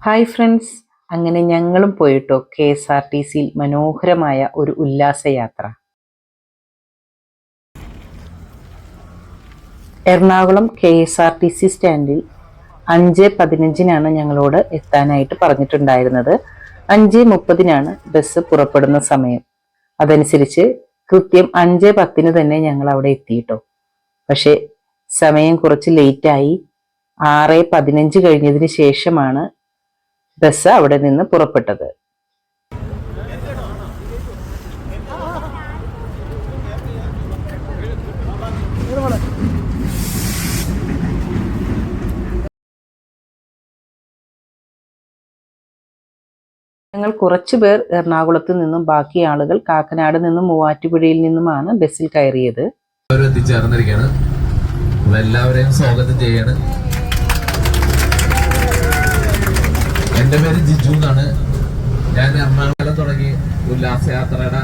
Hi friends, അങ്ങനെ ഞങ്ങളും പോയിട്ടോ KSRTCയിൽ മനോഹരമായ ഒരു ഉല്ലാസയാത്ര. എറണാകുളം KSRTC സ്റ്റാൻഡിൽ 5:15 ഞങ്ങളോട് എത്താനായിട്ട് പറഞ്ഞിട്ടുണ്ടായിരുന്നത്. 5:30 ബസ് പുറപ്പെടുന്ന സമയം. അതനുസരിച്ച് കൃത്യം 5:10 തന്നെ ഞങ്ങൾ അവിടെ എത്തിയിട്ടോ. പക്ഷെ സമയം കുറച്ച് ലേറ്റായി. 6:15 കഴിഞ്ഞതിന് ശേഷമാണ് ബസ് അവിടെ നിന്ന് പുറപ്പെട്ടത്. ഞങ്ങൾ കുറച്ചു പേർ എറണാകുളത്ത് നിന്നും ബാക്കി ആളുകൾ കാക്കനാട് നിന്നും മൂവാറ്റുപുഴയിൽ നിന്നുമാണ് ബസ്സിൽ കയറിയത്. എത്തിച്ചേർന്നിരിക്കുകയാണ്. എല്ലാവരെയും സ്വാഗതം ചെയ്യാണ്. എന്റെ പേര് ജിജു എന്നാണ്. ഞാൻ എറണാകുളം തുടങ്ങി ഉല്ലാസയാത്രയുടെ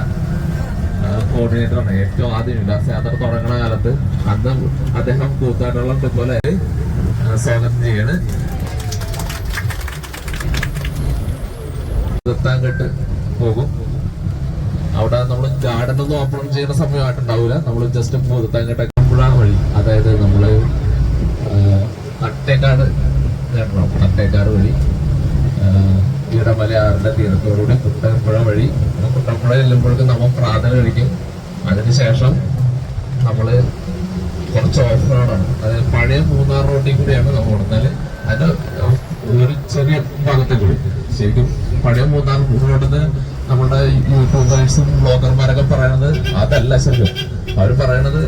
കോർഡിനേറ്ററാണ്. ഏറ്റവും ആദ്യം ഉല്ലാസയാത്ര തുടങ്ങുന്ന കാലത്ത് അന്ന് അദ്ദേഹം കൂത്താട്ടുള്ള പോലെ സ്വാഗതം ചെയ്യാണ്. കെട്ട് പോകും. അവിടെ നമ്മൾ ഗാർഡൻ ഒന്നും ഓപ്പൺ ചെയ്യുന്ന സമയമായിട്ടുണ്ടാവില്ല. നമ്മൾ ജസ്റ്റ് പൂതത്താൻകെട്ട കമ്പുഴ വഴി, അതായത് നമ്മള് അട്ടേക്കാട് വഴി ഇടമലയാറിന്റെ തീരത്തോടുകൂടി കുട്ടമ്പുഴ വഴി കുട്ടമ്പുഴ ചെല്ലുമ്പോഴേക്കും നമ്മൾ പ്രാർത്ഥന കഴിക്കും. അതിനുശേഷം നമ്മള് കുറച്ച് ഓഫ് റോഡാണ്, അതായത് പഴയ മൂന്നാർ റോഡിൽ കൂടിയാണ് നമ്മൾ ഓടുന്നത്. അതിന്റെ ഒരു ചെറിയ ഭാഗത്തെ കൂടി ശരിക്കും പഴയ മൂന്നാർ റോഡിന് നമ്മുടെ യൂട്യൂബേഴ്സും ബ്ലോഗർമാരൊക്കെ പറയണത് അതല്ല ശരിക്കും. അവർ പറയണത്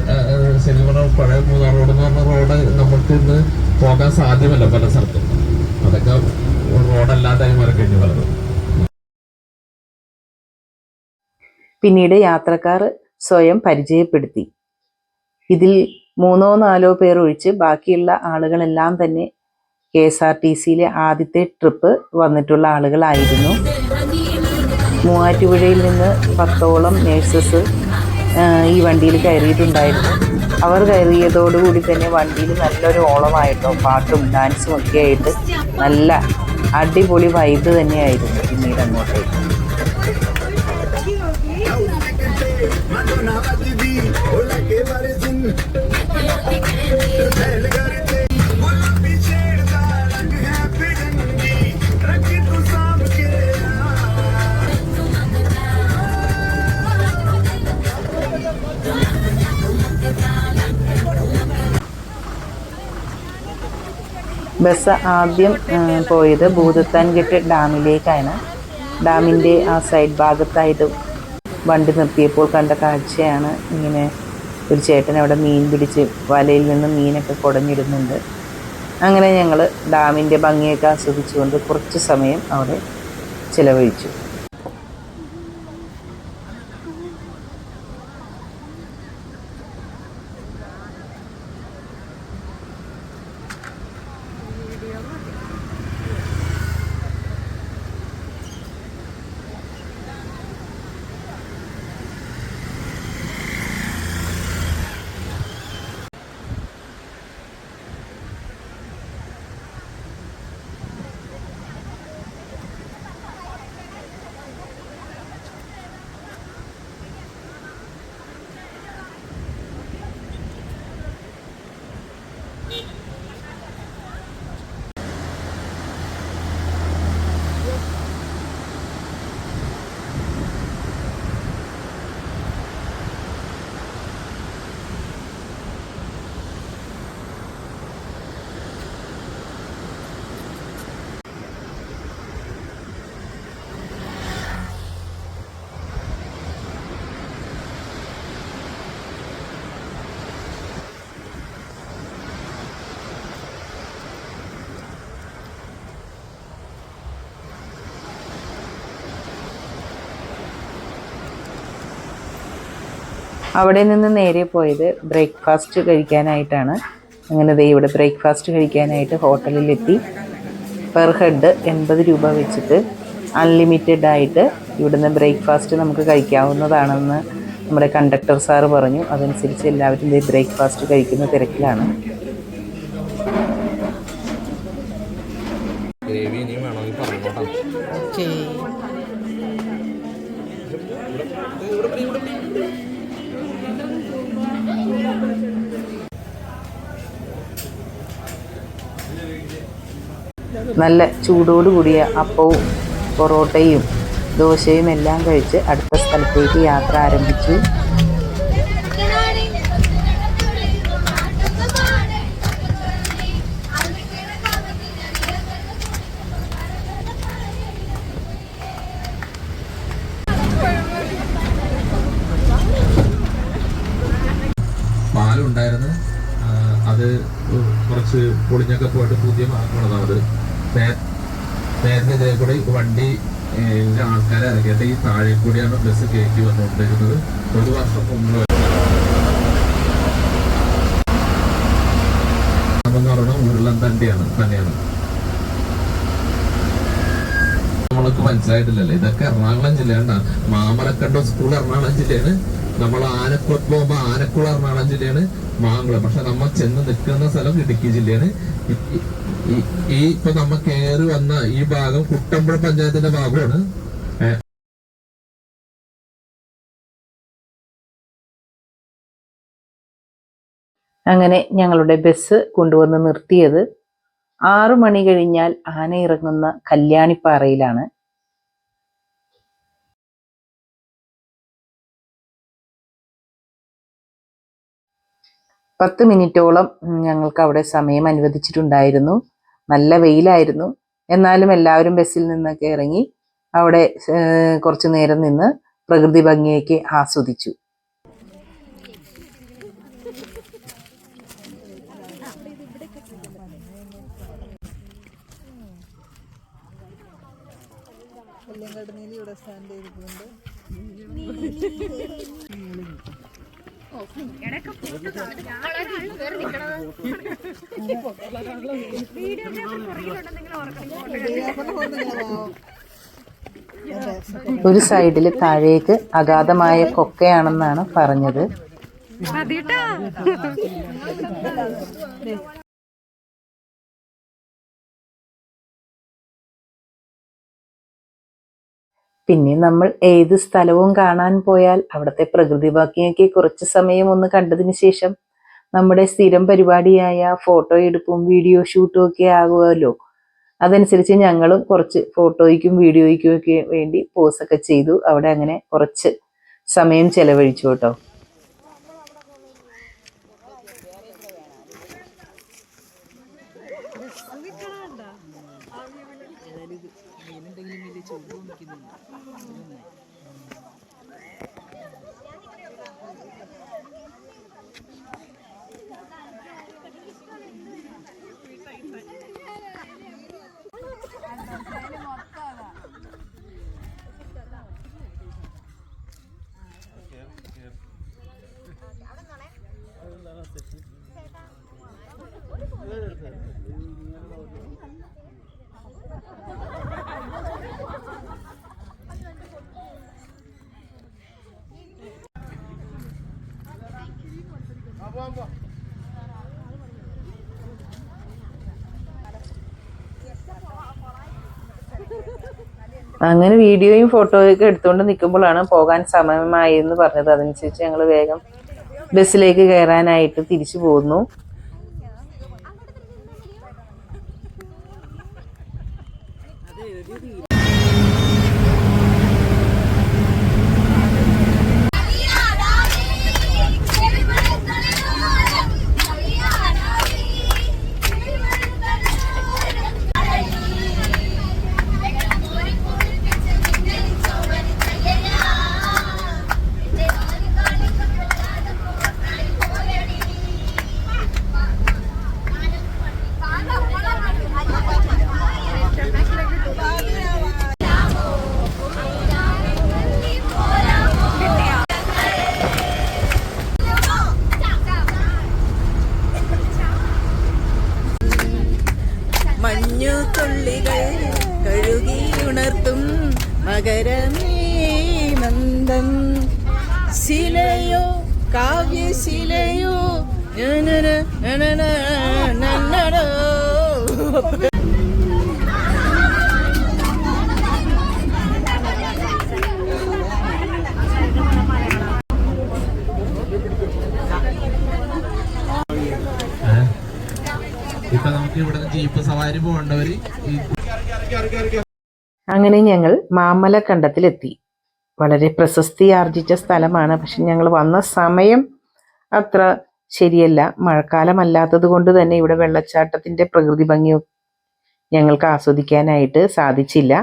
ശരിക്കും പറഞ്ഞാൽ പഴയ മൂന്നാർ റോഡ് എന്ന് പറഞ്ഞ റോഡ് നമുക്ക് ഇന്ന് പോകാൻ സാധ്യമല്ല പല സ്ഥലത്തും. അതൊക്കെ റോഡല്ലാതായി മാറിക്കഴിഞ്ഞു പലതും. പിന്നീട് യാത്രക്കാർ സ്വയം പരിചയപ്പെടുത്തി. ഇതിൽ 3-4 പേർ ഒഴിച്ച് ബാക്കിയുള്ള ആളുകളെല്ലാം തന്നെ KSRTCയിലെ ആദ്യത്തെ ട്രിപ്പ് വന്നിട്ടുള്ള ആളുകളായിരുന്നു. മൂവാറ്റുപുഴയിൽ നിന്ന് 10ഓളം നേഴ്സസ് ഈ വണ്ടിയിൽ കയറിയിട്ടുണ്ടായിരുന്നു. അവർ കയറിയതോടുകൂടി തന്നെ വണ്ടിയിൽ നല്ലൊരു ഓളമായിട്ടോ, പാട്ടും ഡാൻസും ഒക്കെ ആയിട്ട് നല്ല അടിപൊളി വൈബ് തന്നെയായിരുന്നു പിന്നീട് അങ്ങോട്ടേക്ക്. ബസ് ആദ്യം പോയത് ഭൂതത്താൻകെട്ട് ഡാമിലേക്കാണ്. ഡാമിൻ്റെ ആ സൈഡ് ഭാഗത്തായിട്ട് വണ്ടി നിർത്തിയപ്പോൾ കണ്ട കാഴ്ചയാണ് ഇങ്ങനെ ഒരു ചേട്ടൻ അവിടെ മീൻ പിടിച്ച് വലയിൽ നിന്ന് മീനൊക്കെ കുടഞ്ഞിടുന്നുണ്ട്. അങ്ങനെ ഞങ്ങൾ ഡാമിൻ്റെ ഭംഗിയൊക്കെ ആസ്വദിച്ചുകൊണ്ട് കുറച്ച് സമയം അവിടെ ചിലവഴിച്ചു. അവിടെ നിന്ന് നേരെ പോയത് ബ്രേക്ക്ഫാസ്റ്റ് കഴിക്കാനായിട്ടാണ്. അങ്ങനെ ഇവിടെ ബ്രേക്ക്ഫാസ്റ്റ് കഴിക്കാനായിട്ട് ഹോട്ടലിലെത്തി. പെർ ഹെഡ് 80 രൂപ വെച്ചിട്ട് അൺലിമിറ്റഡ് ആയിട്ട് ഇവിടുന്ന് ബ്രേക്ക്ഫാസ്റ്റ് നമുക്ക് കഴിക്കാവുന്നതാണെന്ന് നമ്മുടെ കണ്ടക്ടർ സാറ് പറഞ്ഞു. അതനുസരിച്ച് എല്ലാവരും ബ്രേക്ക്ഫാസ്റ്റ് കഴിക്കുന്ന തിരക്കിലാണ്. പറയണം. ഓക്കേ. നല്ല ചൂടോടുകൂടിയ അപ്പവും പൊറോട്ടയും ദോശയും എല്ലാം കഴിച്ച് അടുത്ത സ്ഥലത്തേക്ക് യാത്ര ആരംഭിച്ചു. പാലുണ്ടായിരുന്നു, അത് കുറച്ച് പൊളിഞ്ഞൊക്കെ പോയിട്ട് പുതിയ മാർഗമാണ്. അത് നേരത്തെ ഇതേ കൂടെ വണ്ടി ആൾക്കാരെ ഇറക്കിയിട്ട് ഈ താഴെ കൂടിയാണ് ബസ് കയറ്റി വന്നുകൊണ്ടിരിക്കുന്നത്. 1 വർഷം മുമ്പ് എന്ന് പറയുന്നത് ഉരുളൻ തന്നെയാണ്. നമ്മൾക്ക് മനസ്സിലായിട്ടില്ലല്ലോ, ഇതൊക്കെ എറണാകുളം ജില്ലയാണ്. മാമലക്കണ്ടം സ്കൂൾ എറണാകുളം ജില്ലയാണ്. നമ്മൾ ആനക്കോട്ട് പോകുമ്പോ ആനക്കുളം എറണാകുളം ജില്ലയാണ്. മാങ്കുളം പക്ഷെ നമ്മൾ ചെന്ന് നിൽക്കുന്ന സ്ഥലം ഇടുക്കി ജില്ലയാണ്. ഈ ഇപ്പൊ നമ്മ കയറി വന്ന ഈ ഭാഗം കുട്ടമ്പുഴ പഞ്ചായത്തിന്റെ ഭാഗമാണ്. അങ്ങനെ ഞങ്ങളുടെ ബസ് കൊണ്ടുവന്ന് നിർത്തിയത് 6 മണി കഴിഞ്ഞാൽ ആന ഇറങ്ങുന്ന കല്യാണിപ്പാറയിലാണ്. പത്ത് മിനിറ്റോളം ഞങ്ങൾക്ക് അവിടെ സമയം അനുവദിച്ചിട്ടുണ്ടായിരുന്നു. നല്ല വെയിലായിരുന്നു. എന്നാലും എല്ലാവരും ബസ്സിൽ നിന്നൊക്കെ ഇറങ്ങി അവിടെ കുറച്ചു നേരം നിന്ന് പ്രകൃതി ഭംഗിയൊക്കെ ആസ്വദിച്ചു. ഒരു സൈഡിൽ താഴേക്ക് അഗാധമായ കൊക്കയാണെന്നാണ് പറഞ്ഞത്. പിന്നെ നമ്മൾ ഏത് സ്ഥലവും കാണാൻ പോയാൽ അവിടുത്തെ പ്രകൃതി ഭംഗിയൊക്കെ കുറച്ച് സമയം ഒന്ന് കണ്ടതിന് ശേഷം നമ്മുടെ സ്ഥിരം പരിപാടിയായ ഫോട്ടോ എടുപ്പും വീഡിയോ ഷൂട്ടും ഒക്കെ ആകുമല്ലോ. അതനുസരിച്ച് ഞങ്ങളും കുറച്ച് ഫോട്ടോയ്ക്കും വീഡിയോയ്ക്കും ഒക്കെ വേണ്ടി പോസൊക്കെ ചെയ്തു. അവിടെ അങ്ങനെ കുറച്ച് സമയം ചെലവഴിച്ചു കേട്ടോ. അങ്ങനെ വീഡിയോയും ഫോട്ടോയും ഒക്കെ എടുത്തുകൊണ്ട് നിൽക്കുമ്പോഴാണ് പോകാൻ സമയമായി എന്ന് പറഞ്ഞത്. അതനുസരിച്ച് ഞങ്ങൾ വേഗം ബസ്സിലേക്ക് കയറാനായിട്ട് തിരിച്ചു പോന്നു. മകരമേ മന്ദം ശിലയോ കാവ്യശിലയോ ഇവിടുന്ന് ജീപ്പ് സവാരി പോകേണ്ടവര് അങ്ങനെ ഞങ്ങൾ മാമലക്കണ്ടത്തിലെത്തി. വളരെ പ്രശസ്തി ആർജിച്ച സ്ഥലമാണ്. പക്ഷെ ഞങ്ങൾ വന്ന സമയം അത്ര ശരിയല്ല. മഴക്കാലമല്ലാത്തത് കൊണ്ട് തന്നെ ഇവിടെ വെള്ളച്ചാട്ടത്തിൻ്റെ പ്രകൃതി ഭംഗി ഞങ്ങൾക്ക് ആസ്വദിക്കാനായിട്ട് സാധിച്ചില്ല.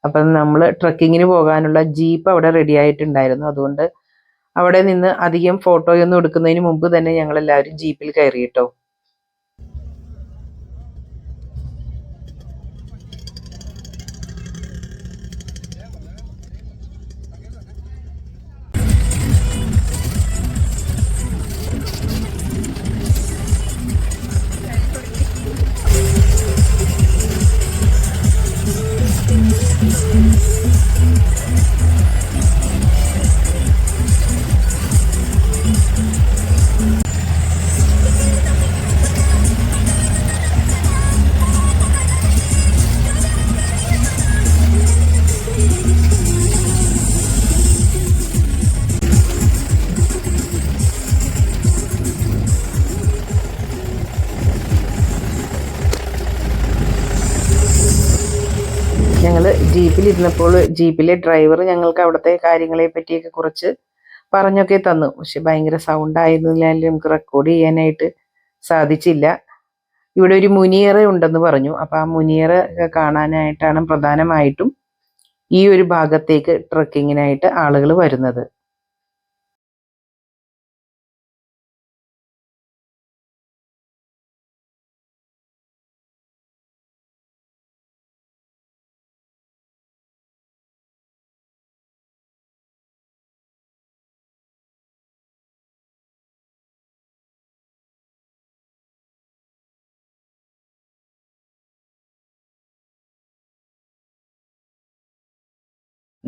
അപ്പം നമ്മൾ ട്രക്കിങ്ങിന് പോകാനുള്ള ജീപ്പ് അവിടെ റെഡി ആയിട്ടുണ്ടായിരുന്നു. അതുകൊണ്ട് അവിടെ നിന്ന് അധികം ഫോട്ടോയൊന്നും എടുക്കുന്നതിന് മുമ്പ് തന്നെ ഞങ്ങളെല്ലാവരും ജീപ്പിൽ കയറി കേട്ടോ. ഞങ്ങൾ ജീപ്പിലിരുന്നപ്പോൾ ജീപ്പിലെ ഡ്രൈവർ ഞങ്ങൾക്ക് അവിടുത്തെ കാര്യങ്ങളെ പറ്റിയൊക്കെ കുറച്ച് പറഞ്ഞൊക്കെ തന്നു. പക്ഷെ ഭയങ്കര സൗണ്ട് ആയതിനാൽ നമുക്ക് റെക്കോർഡ് ചെയ്യാനായിട്ട് സാധിച്ചില്ല. ഇവിടെ ഒരു മുനിയറ ഉണ്ടെന്ന് പറഞ്ഞു. അപ്പം ആ മുനിയറ കാണാനായിട്ടാണ് പ്രധാനമായിട്ടും ഈ ഒരു ഭാഗത്തേക്ക് ട്രക്കിങ്ങിനായിട്ട് ആളുകൾ വരുന്നത്.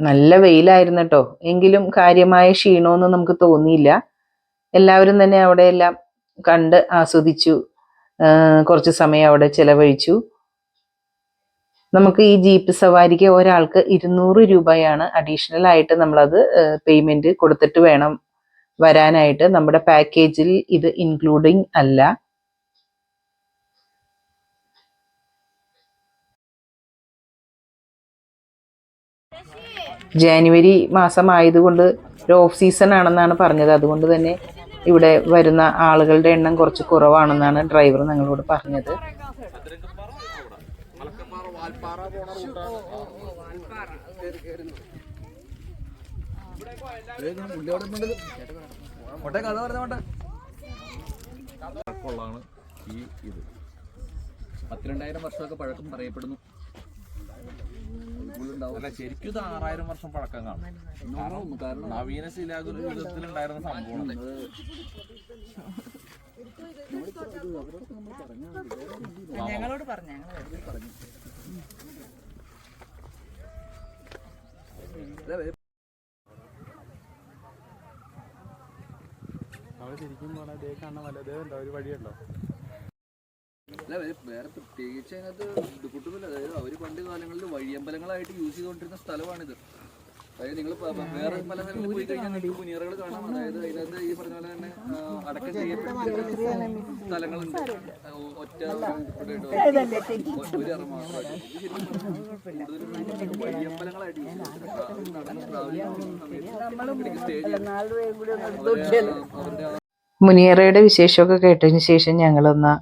നല്ല വെയിലായിരുന്നു കേട്ടോ. എങ്കിലും കാര്യമായ ക്ഷീണമൊന്നും നമുക്ക് തോന്നിയില്ല. എല്ലാവരും തന്നെ അവിടെയെല്ലാം കണ്ട് ആസ്വദിച്ചു. കുറച്ച് സമയം അവിടെ ചിലവഴിച്ചു. നമുക്ക് ഈ ജീപ്പ് സവാരിക്ക് ഒരാൾക്ക് 200 രൂപയാണ് അഡീഷണൽ ആയിട്ട് നമ്മളത് പേയ്മെന്റ് കൊടുത്തിട്ട് വേണം വരാനായിട്ട്. നമ്മുടെ പാക്കേജിൽ ഇത് ഇൻക്ലൂഡിങ് അല്ല. ജാനുവരി മാസം ആയതുകൊണ്ട് ഒരു ഓഫ് സീസൺ ആണെന്നാണ് പറഞ്ഞത്. അതുകൊണ്ട് തന്നെ ഇവിടെ വരുന്ന ആളുകളുടെ എണ്ണം കുറച്ച് കുറവാണെന്നാണ് ഡ്രൈവർ ഞങ്ങളോട് പറഞ്ഞത്. ഈ ഇത് 12,000 വർഷമൊക്കെ പഴക്കം പറയപ്പെടുന്നു. അല്ല, ശരിക്കും ഇത് 6000 വർഷം പഴക്കം കാണും. കാരണം നവീന ശിലായുഗത്തിലുണ്ടായിരുന്ന സംഭവമാണ്. ഞങ്ങളോട് പറഞ്ഞു. ശരിക്കും കാണാൻ വല്ലതേ ഉണ്ടോ ഒരു വഴിയുണ്ടോ? അല്ല, വേറെ പ്രത്യേകിച്ച് അതിനകത്ത് ബുദ്ധിമുട്ടൊന്നുമില്ല. അതായത് അവർ പണ്ട് കാലങ്ങളിൽ വഴിയമ്പലങ്ങളായിട്ട് യൂസ് ചെയ്തുകൊണ്ടിരുന്ന സ്ഥലമാണിത്. അതായത് നിങ്ങൾ വേറെ പല സ്ഥലങ്ങളിൽ പോയി കഴിഞ്ഞാൽ നിങ്ങൾക്ക് മുനിയറകൾ കാണാം. അതായത് അതിനകത്ത് ഈ പറഞ്ഞ പോലെ തന്നെ അടക്കം ചെയ്യപ്പെട്ടിരിക്കുന്ന സ്ഥലങ്ങളുണ്ട്. ഒറ്റ ഒരു അറ മാത്രമായിട്ട് കൂടുതലും വഴിയമ്പലങ്ങളായിട്ട് യൂസ് ചെയ്തിട്ടുണ്ട്. നടന്ന് ട്രാവൽ ചെയ്യുന്ന സ്റ്റേജ് അവരുടെ മുനിയറയുടെ വിശേഷമൊക്കെ കേട്ടതിന് ശേഷം ഞങ്ങളൊന്ന്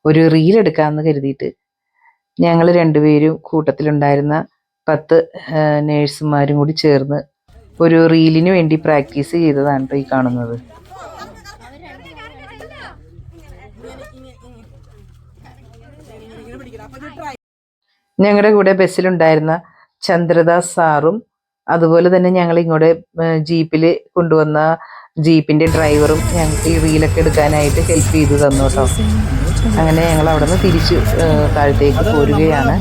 ഒരു റീൽ എടുക്കാമെന്ന് കരുതിയിട്ട് ഞങ്ങൾ രണ്ടുപേരും കൂട്ടത്തിലുണ്ടായിരുന്ന 10 നേഴ്സുമാരും കൂടി ചേർന്ന് ഒരു റീലിന് വേണ്ടി പ്രാക്ടീസ് ചെയ്തതാണ് കേട്ടോ ഈ കാണുന്നത്. ഞങ്ങളുടെ കൂടെ ബസ്സിലുണ്ടായിരുന്ന ചന്ദ്രദാസ് സാറും അതുപോലെ തന്നെ ഞങ്ങൾ ഇങ്ങോട്ട് ജീപ്പിൽ കൊണ്ടുവന്ന ജീപ്പിന്റെ ഡ്രൈവറും ഞങ്ങൾക്ക് ഈ റീലൊക്കെ എടുക്കാനായിട്ട് ഹെൽപ്പ് ചെയ്തു തന്നു കേട്ടോ. അങ്ങനെ ഞങ്ങൾ അവിടെ നിന്ന് തിരിച്ചു താഴത്തേക്ക് പോരുകയാണ്.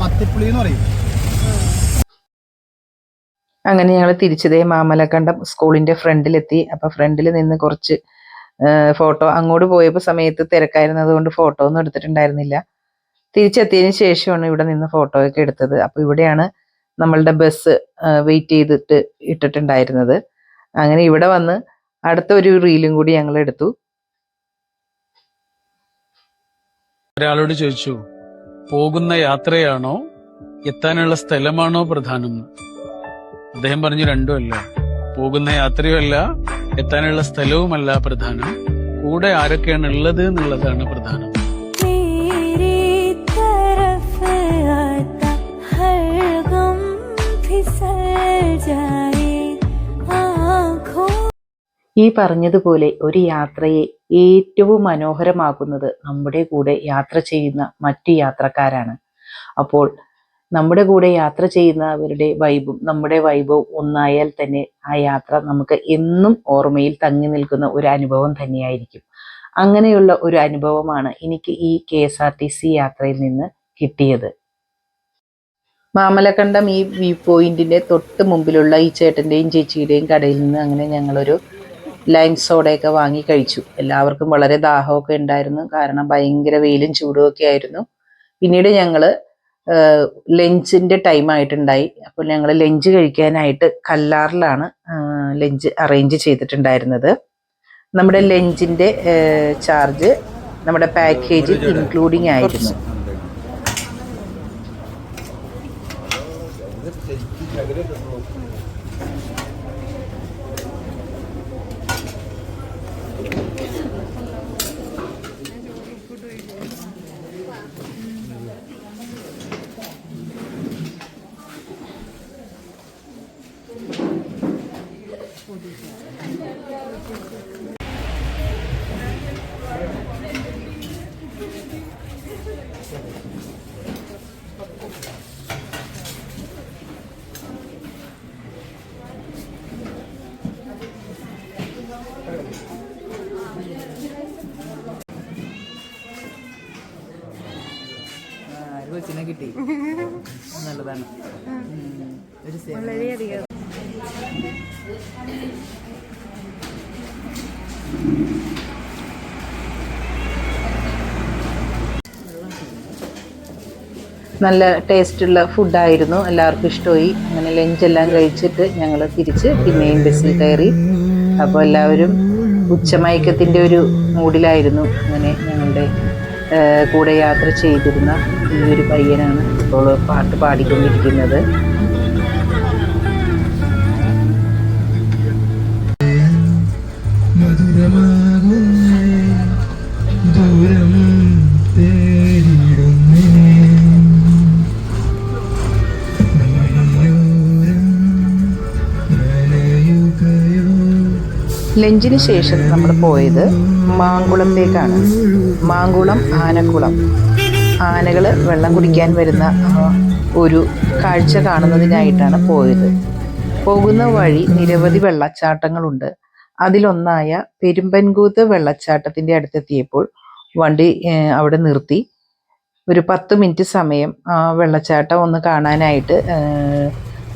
അങ്ങനെ ഞങ്ങൾ തിരിച്ചതേ മാമലക്കണ്ടം സ്കൂളിന്റെ ഫ്രണ്ടിലെത്തി. അപ്പം ഫ്രണ്ടിൽ നിന്ന് കുറച്ച് ഫോട്ടോ, അങ്ങോട്ട് പോയപ്പോൾ സമയത്ത് തിരക്കായിരുന്നത് കൊണ്ട് ഫോട്ടോ ഒന്നും എടുത്തിട്ടുണ്ടായിരുന്നില്ല. തിരിച്ചെത്തിയതിന് ശേഷമാണ് ഇവിടെ നിന്ന് ഫോട്ടോ ഒക്കെ എടുത്തത്. അപ്പോൾ ഇവിടെയാണ് നമ്മളുടെ ബസ് വെയിറ്റ് ചെയ്തിട്ട് ഇട്ടിട്ടുണ്ടായിരുന്നത്. അങ്ങനെ ഇവിടെ വന്ന് അടുത്ത ഒരു റീലും കൂടി ഞങ്ങൾ എടുത്തു. ഒരാളോട് ചോദിച്ചു, പോകുന്ന യാത്രയാണോ എത്താനുള്ള സ്ഥലമാണോ പ്രധാനം? അദ്ദേഹം പറഞ്ഞു രണ്ടുമല്ല. പോകുന്ന യാത്രയുമല്ല, എത്താനുള്ള സ്ഥലവുമല്ല പ്രധാനം, കൂടെ ആരൊക്കെയാണ് ഉള്ളത് എന്നുള്ളതാണ് പ്രധാനം. ഈ പറഞ്ഞതുപോലെ ഒരു യാത്രയെ ഏറ്റവും മനോഹരമാക്കുന്നത് നമ്മുടെ കൂടെ യാത്ര ചെയ്യുന്ന മറ്റു യാത്രക്കാരാണ്. അപ്പോൾ നമ്മുടെ കൂടെ യാത്ര ചെയ്യുന്നവരുടെ വൈബും നമ്മുടെ വൈബും ഒന്നായാൽ തന്നെ ആ യാത്ര നമുക്ക് എന്നും ഓർമ്മയിൽ തങ്ങി നിൽക്കുന്ന ഒരു അനുഭവം തന്നെയായിരിക്കും. അങ്ങനെയുള്ള ഒരു അനുഭവമാണ് എനിക്ക് ഈ KSRTC യാത്രയിൽ നിന്ന് കിട്ടിയത്. മാമലക്കണ്ടം ഈ വ്യൂ പോയിന്റിന്റെ തൊട്ട് മുമ്പിലുള്ള ഈ ചേട്ടന്റെയും ചേച്ചിയുടെയും കടയിൽ നിന്ന് അങ്ങനെ ഞങ്ങളൊരു ലൈം സോഡയൊക്കെ വാങ്ങി കഴിച്ചു. എല്ലാവർക്കും വളരെ ദാഹമൊക്കെ ഉണ്ടായിരുന്നു, കാരണം ഭയങ്കര വെയിലും ചൂടും ഒക്കെ ആയിരുന്നു. പിന്നീട് ഞങ്ങള് ലഞ്ചിന്റെ ടൈം ആയിട്ടുണ്ടായി. അപ്പോൾ ഞങ്ങൾ ലഞ്ച് കഴിക്കാനായിട്ട് കല്ലാറിലാണ് ലഞ്ച് അറേഞ്ച് ചെയ്തിട്ടുണ്ടായിരുന്നത്. നമ്മുടെ ലഞ്ചിന്റെ ചാർജ് നമ്മുടെ പാക്കേജിൽ ഇൻക്ലൂഡിങ് ആയിരുന്നു. കൊച്ചിനെ കിട്ടി, നല്ലതാണ്. വളരെയധികം നല്ല ടേസ്റ്റുള്ള ഫുഡായിരുന്നു, എല്ലാവർക്കും ഇഷ്ടമായി. അങ്ങനെ ലഞ്ചെല്ലാം കഴിച്ചിട്ട് ഞങ്ങൾ തിരിച്ച് പിന്നെയും ബസ്സിൽ കയറി. അപ്പോൾ എല്ലാവരും ഉച്ചമയക്കത്തിൻ്റെ ഒരു മൂഡിലായിരുന്നു. അങ്ങനെ ഞങ്ങളുടെ കൂടെ യാത്ര ചെയ്തിരുന്ന ഈ ഒരു പയ്യനാണ് ഇപ്പോൾ പാട്ട് പാടിക്കൊണ്ടിരിക്കുന്നത്. ലഞ്ചിന് ശേഷം നമ്മൾ പോയത് മാങ്കുളത്തേക്കാണ്. മാങ്കുളം ആനക്കുളം. ആനകൾ വെള്ളം കുടിക്കാൻ വരുന്ന ഒരു കാഴ്ച കാണുന്നതിനായിട്ടാണ് പോയത്. പോകുന്ന വഴി നിരവധി വെള്ളച്ചാട്ടങ്ങളുണ്ട്. അതിലൊന്നായ പെരുമ്പൻകൂത്ത് വെള്ളച്ചാട്ടത്തിൻ്റെ അടുത്തെത്തിയപ്പോൾ വണ്ടി അവിടെ നിർത്തി ഒരു 10 മിനിറ്റ് സമയം ആ വെള്ളച്ചാട്ടം ഒന്ന് കാണാനായിട്ട്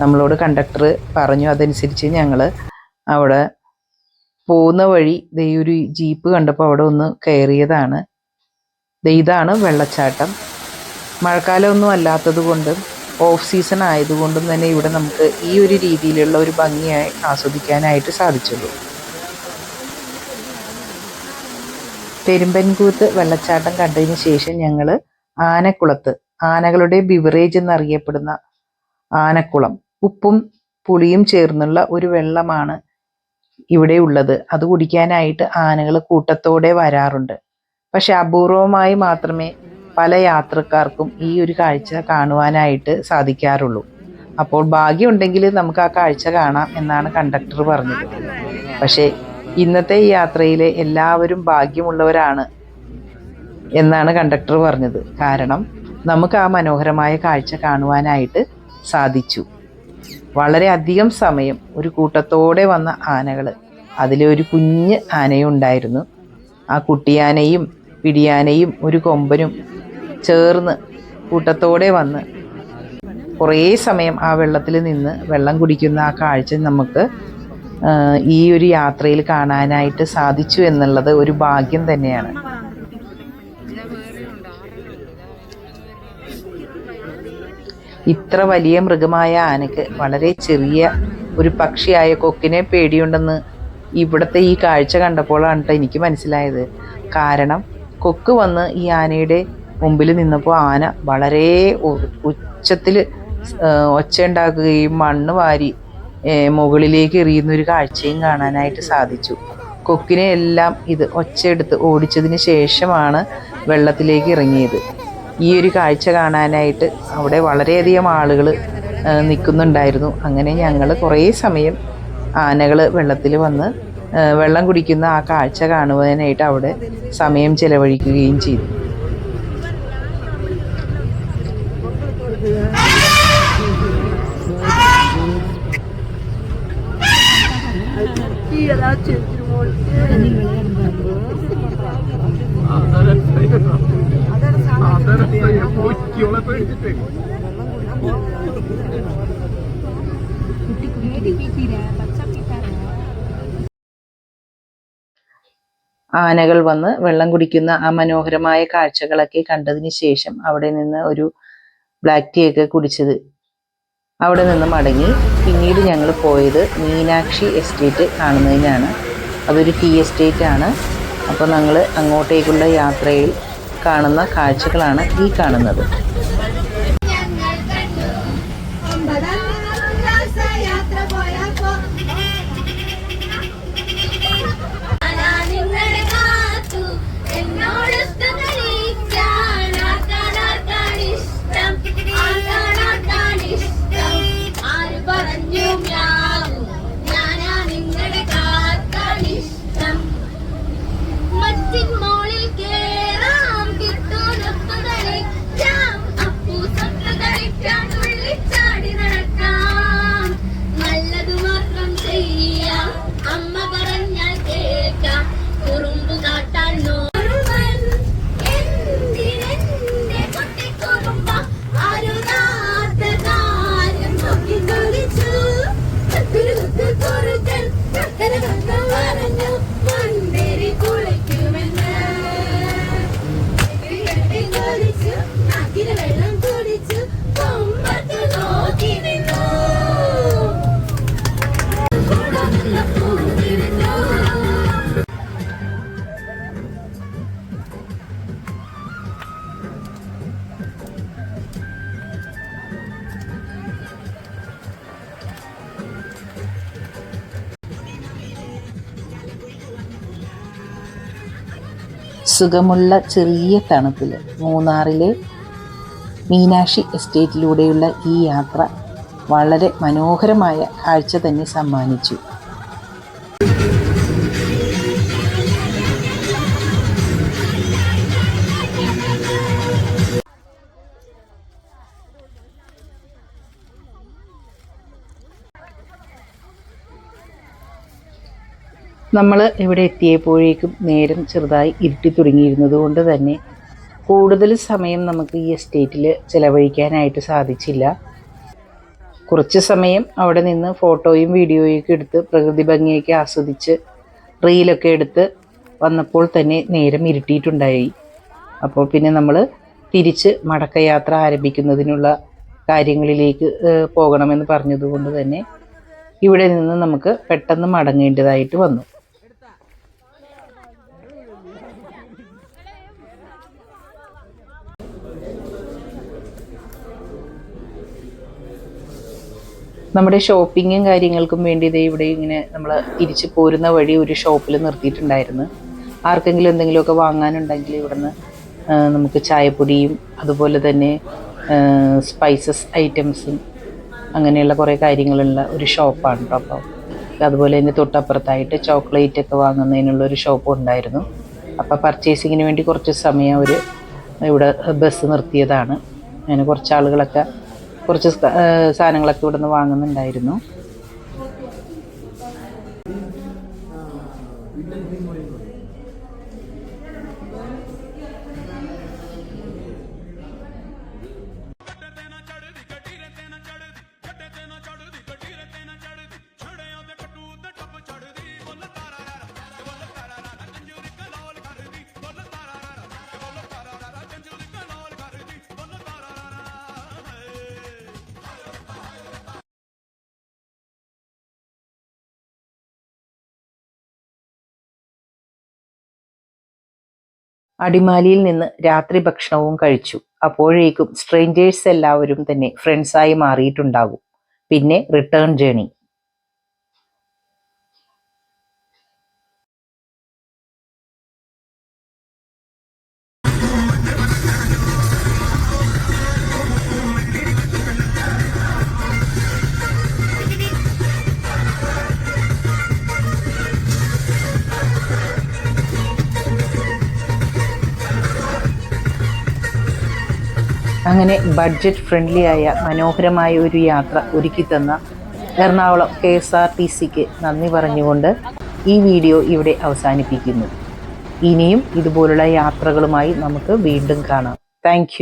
നമ്മളോട് കണ്ടക്ടർ പറഞ്ഞു. അതനുസരിച്ച് ഞങ്ങൾ അവിടെ പോകുന്ന വഴി ഒരു ജീപ്പ് കണ്ടപ്പോൾ അവിടെ ഒന്ന് കയറിയതാണ്. ഇതാണ് വെള്ളച്ചാട്ടം. മഴക്കാലമൊന്നും അല്ലാത്തത് കൊണ്ടും ഓഫ് സീസൺ ആയതുകൊണ്ടും തന്നെ ഇവിടെ നമുക്ക് ഈ ഒരു രീതിയിലുള്ള ഒരു ഭംഗിയായി ആസ്വദിക്കാനായിട്ട് സാധിച്ചുള്ളൂ. പെരുമ്പൻകൂത്ത് വെള്ളച്ചാട്ടം കണ്ടതിന് ശേഷം ഞങ്ങൾ ആനക്കുളത്ത്, ആനകളുടെ ബിവറേജ് എന്നറിയപ്പെടുന്ന ആനക്കുളം, ഉപ്പും പുളിയും ചേർന്നുള്ള ഒരു വെള്ളമാണ് ഇവിടെ ഉള്ളത്. അത് കുടിക്കാനായിട്ട് ആനകൾ കൂട്ടത്തോടെ വരാറുണ്ട്. പക്ഷെ അപൂർവമായി മാത്രമേ പല യാത്രക്കാർക്കും ഈ ഒരു കാഴ്ച കാണുവാനായിട്ട് സാധിക്കാറുള്ളൂ. അപ്പോൾ ഭാഗ്യമുണ്ടെങ്കിൽ നമുക്ക് ആ കാഴ്ച കാണാം എന്നാണ് കണ്ടക്ടർ പറഞ്ഞത്. പക്ഷേ ഇന്നത്തെ ഈ യാത്രയിലെ എല്ലാവരും ഭാഗ്യമുള്ളവരാണ് എന്നാണ് കണ്ടക്ടർ പറഞ്ഞത്. കാരണം നമുക്ക് ആ മനോഹരമായ കാഴ്ച കാണുവാനായിട്ട് സാധിച്ചു. വളരെ അധികം സമയം ഒരു കൂട്ടത്തോടെ വന്ന ആനകൾ, അതിലൊരു കുഞ്ഞ് ആനയും ഉണ്ടായിരുന്നു. ആ കുട്ടിയാനയും പിടിയാനയും ഒരു കൊമ്പനും ചേർന്ന് കൂട്ടത്തോടെ വന്ന് കുറേ സമയം ആ വെള്ളത്തിൽ നിന്ന് വെള്ളം കുടിക്കുന്ന ആ കാഴ്ച നമുക്ക് ഈ ഒരു യാത്രയിൽ കാണാനായിട്ട് സാധിച്ചു എന്നുള്ളത് ഒരു ഭാഗ്യം തന്നെയാണ്. ഇത്ര വലിയ മൃഗമായ ആനയ്ക്ക് വളരെ ചെറിയ ഒരു പക്ഷിയായ കൊക്കിനെ പേടിയുണ്ടെന്ന് ഇവിടുത്തെ ഈ കാഴ്ച കണ്ടപ്പോഴാണ് എനിക്ക് മനസ്സിലായത്. കാരണം കൊക്ക് വന്ന് ഈ ആനയുടെ മുമ്പിൽ നിന്നപ്പോൾ ആന വളരെ ഉച്ചത്തിൽ ഒച്ച ഉണ്ടാക്കുകയും മണ്ണ് വാരി മുകളിലേക്ക് എറിയുന്നൊരു കാഴ്ചയും കാണാനായിട്ട് സാധിച്ചു. കൊക്കിനെ എല്ലാം ഇത് ഒച്ചയെടുത്ത് ഓടിച്ചതിന് ശേഷമാണ് വെള്ളത്തിലേക്ക് ഇറങ്ങിയത്. ഈ ഒരു കാഴ്ച കാണാനായിട്ട് അവിടെ വളരെയധികം ആളുകൾ നിൽക്കുന്നുണ്ടായിരുന്നു. അങ്ങനെ ഞങ്ങൾ കുറേ സമയം ആനകൾ വെള്ളത്തിൽ വന്ന് വെള്ളം കുടിക്കുന്ന ആ കാഴ്ച കാണുവാനായിട്ട് അവിടെ സമയം ചെലവഴിക്കുകയും ചെയ്തു. ആനകൾ വന്ന് വെള്ളം കുടിക്കുന്ന ആ മനോഹരമായ കാഴ്ചകളൊക്കെ കണ്ടതിന് ശേഷം അവിടെ നിന്ന് ഒരു ബ്ലാക്ക് ടീ ഒക്കെ കുടിച്ചത് അവിടെ നിന്ന് മടങ്ങി പിന്നീട് ഞങ്ങൾ പോയത് മീനാക്ഷി എസ്റ്റേറ്റ് കാണുന്നതിനാണ്. അതൊരു ടീ എസ്റ്റേറ്റ് ആണ്. അപ്പോൾ ഞങ്ങൾ അങ്ങോട്ടേക്കുള്ള യാത്രയിൽ കാണുന്ന കാഴ്ചകളാണ് ഈ കാണുന്നത്. സുഖമുള്ള ചെറിയ തണുപ്പിൽ മൂന്നാറിലെ മീനാക്ഷി എസ്റ്റേറ്റിലൂടെയുള്ള ഈ യാത്ര വളരെ മനോഹരമായ കാഴ്ച തന്നെ സമ്മാനിച്ചു. നമ്മൾ ഇവിടെ എത്തിയപ്പോഴേക്കും നേരം ചെറുതായി ഇരുട്ടി തുടങ്ങിയിരുന്നത് കൊണ്ട് തന്നെ കൂടുതൽ സമയം നമുക്ക് ഈ എസ്റ്റേറ്റിൽ ചിലവഴിക്കാനായിട്ട് സാധിച്ചില്ല. കുറച്ച് സമയം അവിടെ നിന്ന് ഫോട്ടോയും വീഡിയോയൊക്കെ എടുത്ത് പ്രകൃതി ഭംഗിയൊക്കെ ആസ്വദിച്ച് റീലൊക്കെ എടുത്ത് വന്നപ്പോൾ തന്നെ നേരം ഇരുട്ടിയിട്ടുണ്ടായി. അപ്പോൾ പിന്നെ നമ്മൾ തിരിച്ച് മടക്കയാത്ര ആരംഭിക്കുന്നതിനുള്ള കാര്യങ്ങളിലേക്ക് പോകണമെന്ന് പറഞ്ഞതുകൊണ്ട് തന്നെ ഇവിടെ നിന്ന് നമുക്ക് പെട്ടെന്ന് മടങ്ങേണ്ടതായിട്ട് വന്നു. നമ്മുടെ ഷോപ്പിങ്ങും കാര്യങ്ങൾക്കും വേണ്ടി ഇവിടെ ഇങ്ങനെ നമ്മൾ തിരിച്ച് പോരുന്ന വഴി ഒരു ഷോപ്പിൽ നിർത്തിയിട്ടുണ്ടായിരുന്നു. ആർക്കെങ്കിലും എന്തെങ്കിലുമൊക്കെ വാങ്ങാനുണ്ടെങ്കിൽ ഇവിടുന്ന് നമുക്ക് ചായപ്പൊടിയും അതുപോലെ തന്നെ സ്പൈസസ് ഐറ്റംസും അങ്ങനെയുള്ള കുറേ കാര്യങ്ങളുള്ള ഒരു ഷോപ്പാണ് കേട്ടോ. അപ്പോൾ അതുപോലെ തന്നെ തൊട്ടപ്പുറത്തായിട്ട് ചോക്ലേറ്റ് ഒക്കെ വാങ്ങുന്നതിനുള്ള ഒരു ഷോപ്പും ഉണ്ടായിരുന്നു. അപ്പോൾ പർച്ചേസിങ്ങിന് വേണ്ടി കുറച്ച് സമയം അവർ ഇവിടെ ബസ് നിർത്തിയതാണ്. അങ്ങനെ കുറച്ച് ആളുകളൊക്കെ കുറച്ച് സാധനങ്ങളൊക്കെ ഇവിടെ നിന്ന് വാങ്ങുന്നുണ്ടായിരുന്നു. അടിമാലിയിൽ നിന്ന് രാത്രി ഭക്ഷണവും കഴിച്ചു. അപ്പോഴേക്കും സ്ട്രേഞ്ചേഴ്സ് എല്ലാവരും തന്നെ ഫ്രണ്ട്സായി മാറിയിട്ടുണ്ടാകും. പിന്നെ റിട്ടേൺ ജേണി. അങ്ങനെ ബഡ്ജറ്റ് ഫ്രണ്ട്ലി ആയ മനോഹരമായ ഒരു യാത്ര ഒരുക്കിത്തന്ന എറണാകുളം KSRTCക്ക് നന്ദി പറഞ്ഞുകൊണ്ട് ഈ വീഡിയോ ഇവിടെ അവസാനിപ്പിക്കുന്നു. ഇനിയും ഇതുപോലുള്ള യാത്രകളുമായി നമുക്ക് വീണ്ടും കാണാം. താങ്ക്